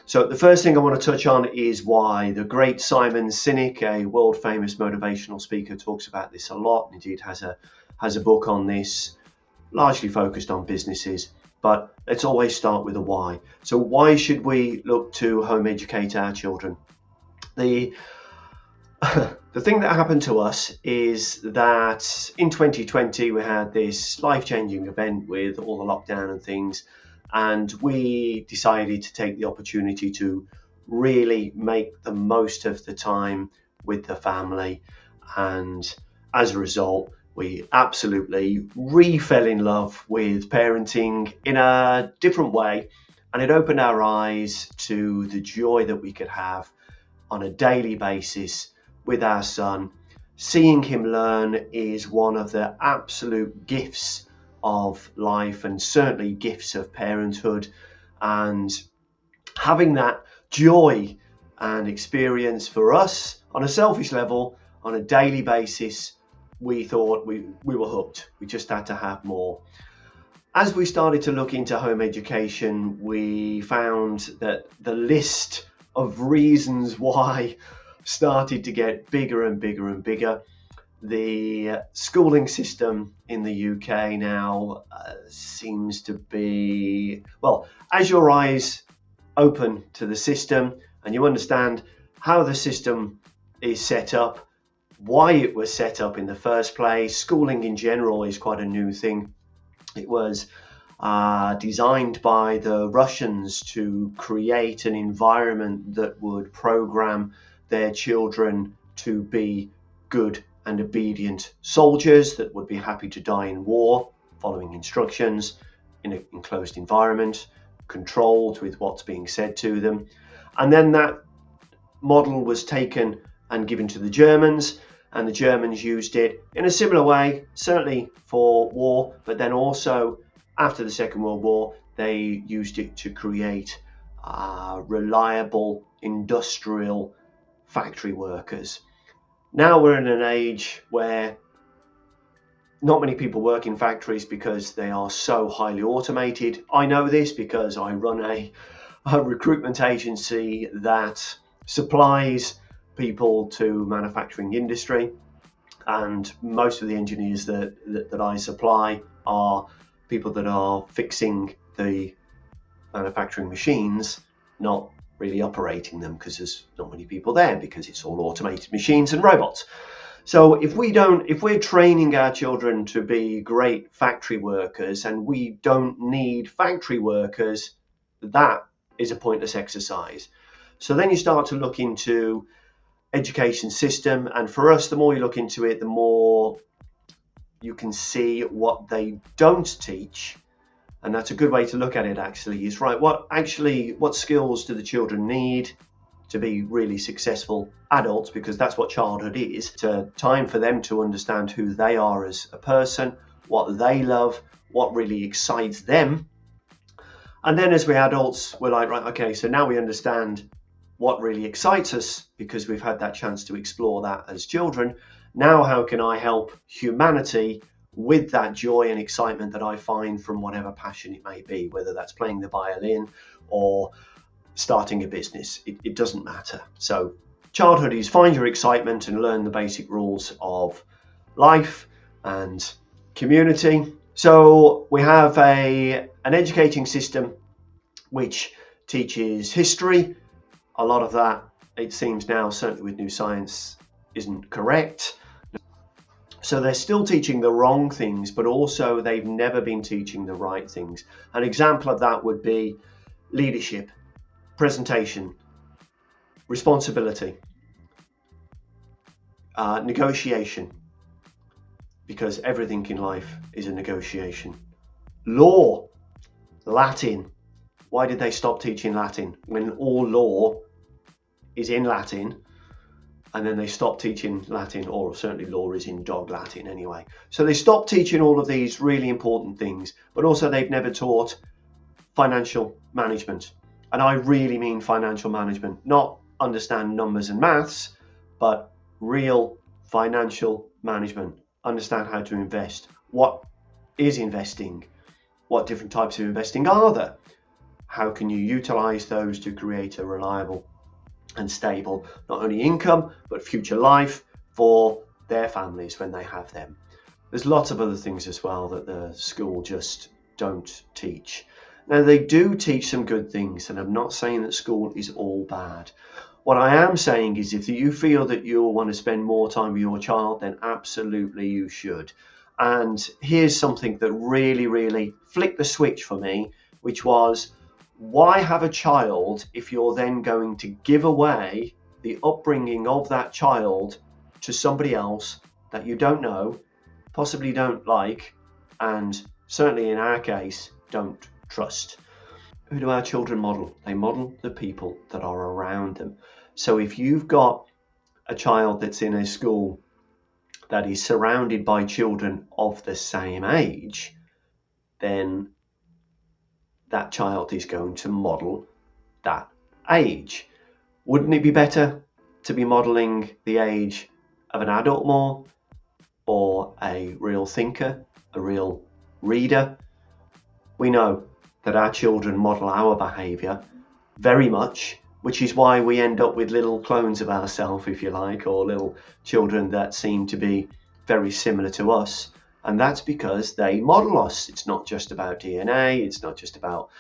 So the first thing I want to touch on is why. The great Simon Sinek, a world famous motivational speaker, talks about this a lot. Indeed has a book on this, largely focused on businesses. But let's always start with a why. So why should we look to home educate our children? The thing that happened to us is that in 2020 we had this life-changing event with all the lockdown and things, and we decided to take the opportunity to really make the most of the time with the family. And as a result, we absolutely fell in love with parenting in a different way, and it opened our eyes to the joy that we could have on a daily basis with our son. Seeing him learn is one of the absolute gifts of life, and certainly gifts of parenthood. And having that joy and experience for us on a selfish level on a daily basis, we thought we were hooked. We just had to have more. As we started to look into home education, we found that the list of reasons why started to get bigger and bigger and bigger. The schooling system in the UK now seems to be, well, as your eyes open to the system and you understand how the system is set up, why it was set up in the first place. Schooling in general is quite a new thing. It was designed by the Russians to create an environment that would program their children to be good and obedient soldiers that would be happy to die in war, following instructions in an enclosed environment, controlled with what's being said to them. And then that model was taken and given to the Germans, and the Germans used it in a similar way, certainly for war, but then also after the Second World War, they used it to create reliable industrial factory workers. Now we're in an age where not many people work in factories because they are so highly automated. I know this because I run a recruitment agency that supplies people to manufacturing industry, and most of the engineers that I supply are people that are fixing the manufacturing machines, not really operating them, because there's not many people there because it's all automated machines and robots. So if we're training our children to be great factory workers and we don't need factory workers, that is a pointless exercise. So then you start to look into education system, and for us, the more you look into it, the more you can see what they don't teach. And that's a good way to look at it, actually, is right, what skills do the children need to be really successful adults, because that's what childhood is. It's a time for them to understand who they are as a person, what they love, what really excites them. And then as we're adults, we're like, right, okay, so now we understand what really excites us because we've had that chance to explore that as children. Now, how can I help humanity with that joy and excitement that I find from whatever passion it may be, whether that's playing the violin or starting a business, it doesn't matter. So childhood is find your excitement and learn the basic rules of life and community. So we have an educating system which teaches history. A lot of that, it seems now, certainly with new science, isn't correct. So they're still teaching the wrong things, but also they've never been teaching the right things. An example of that would be leadership, presentation, responsibility, negotiation, because everything in life is a negotiation. Law, Latin. Why did they stop teaching Latin when all law is in Latin? And then they stopped teaching Latin, or certainly law is in dog Latin anyway. So they stopped teaching all of these really important things, but also they've never taught financial management. And I really mean financial management, not understand numbers and maths, but real financial management. Understand how to invest. What is investing? What different types of investing are there? how can you utilize those to create a reliable and stable, not only income, but future life for their families when they have them. There's lots of other things as well that the school just don't teach. Now, they do teach some good things, and I'm not saying that school is all bad. What I am saying is if you feel that you'll want to spend more time with your child, then absolutely you should. And here's something that really flicked the switch for me, which was, why have a child if you're then going to give away the upbringing of that child to somebody else that you don't know, possibly don't like, and certainly in our case, don't trust? Who do our children model? They model the people that are around them. So if you've got a child that's in a school that is surrounded by children of the same age, then that child is going to model that age. Wouldn't it be better to be modeling the age of an adult more, or a real thinker, a real reader? We know that our children model our behaviour very much, which is why we end up with little clones of ourselves, if you like, or little children that seem to be very similar to us. And that's because they model us. It's not just about DNA, it's not just about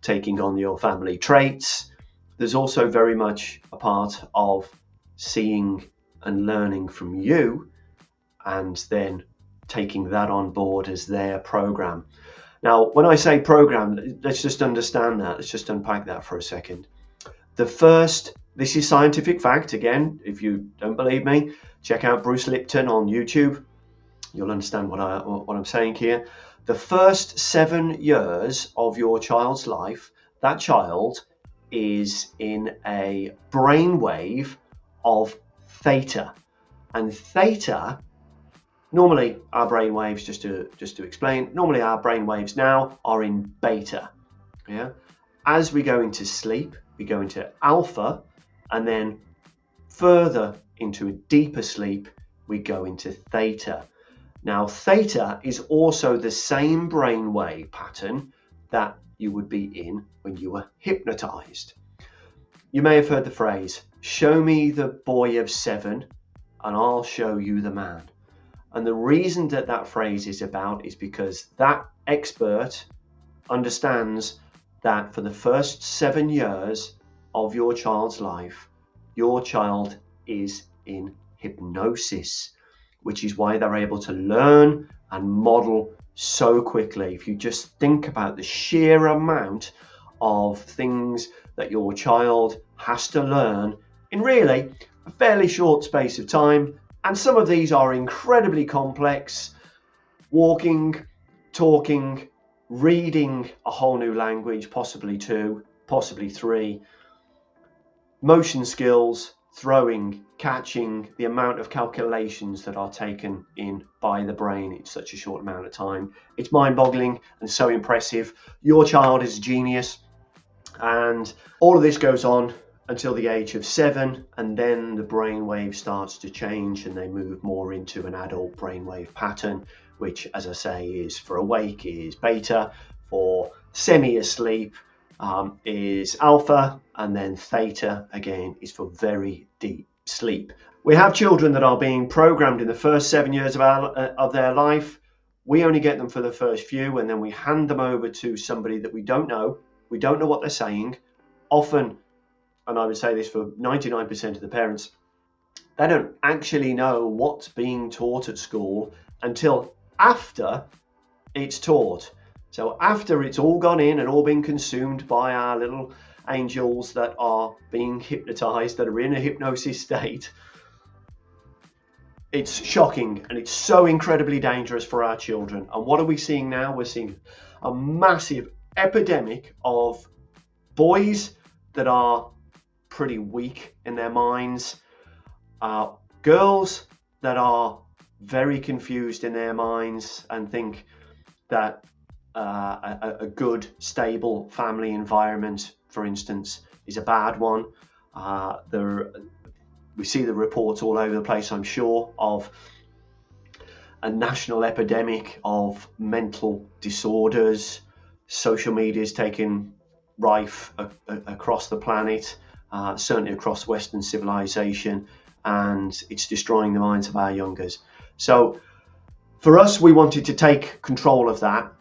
taking on your family traits. There's also very much a part of seeing and learning from you, and then taking that on board as their program. Now, when I say program, let's just understand that. Let's just unpack that for a second. This is scientific fact. Again, if you don't believe me, check out Bruce Lipton on YouTube. You'll understand what I'm saying here. The first 7 years of your child's life, that child is in a brainwave of theta. And theta, normally our brainwaves, just to explain, normally our brainwaves now are in beta. Yeah. As we go into sleep, we go into alpha, and then further into a deeper sleep, we go into theta. Now, theta is also the same brainwave pattern that you would be in when you were hypnotized. You may have heard the phrase, show me the boy of 7 and I'll show you the man. And the reason that that phrase is about is because that expert understands that for the first 7 years of your child's life, your child is in hypnosis, which is why they're able to learn and model so quickly. If you just think about the sheer amount of things that your child has to learn in really a fairly short space of time, and some of these are incredibly complex: walking, talking, reading a whole new language, possibly 2, possibly 3, motion skills, throwing, catching, the amount of calculations that are taken in by the brain in such a short amount of time. It's mind-boggling and so impressive. Your child is a genius, and all of this goes on until the age of 7, and then the brainwave starts to change and they move more into an adult brainwave pattern, which, as I say, is for awake is beta, for semi-asleep is alpha, and then theta again is for very deep sleep. We have children that are being programmed in the first 7 years of their life. We only get them for the first few, and then we hand them over to somebody that we don't know. We don't know what they're saying. Often, and I would say this for 99% of the parents, they don't actually know what's being taught at school until after it's taught. So after it's all gone in and all been consumed by our little angels that are being hypnotized, that are in a hypnosis state, it's shocking, and it's so incredibly dangerous for our children. And what are we seeing now? We're seeing a massive epidemic of boys that are pretty weak in their minds, girls that are very confused in their minds and think that a good, stable family environment, for instance, is a bad one. We see the reports all over the place, I'm sure, of a national epidemic of mental disorders. Social media is taking rife across the planet, certainly across Western civilization, and it's destroying the minds of our youngers. So for us, we wanted to take control of that.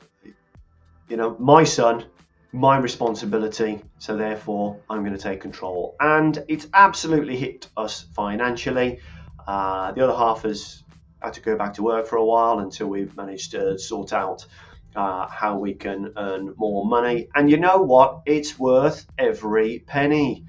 My son, my responsibility, so therefore I'm going to take control. And it's absolutely hit us financially. The other half has had to go back to work for a while until we've managed to sort out how we can earn more money. And you know what? It's worth every penny.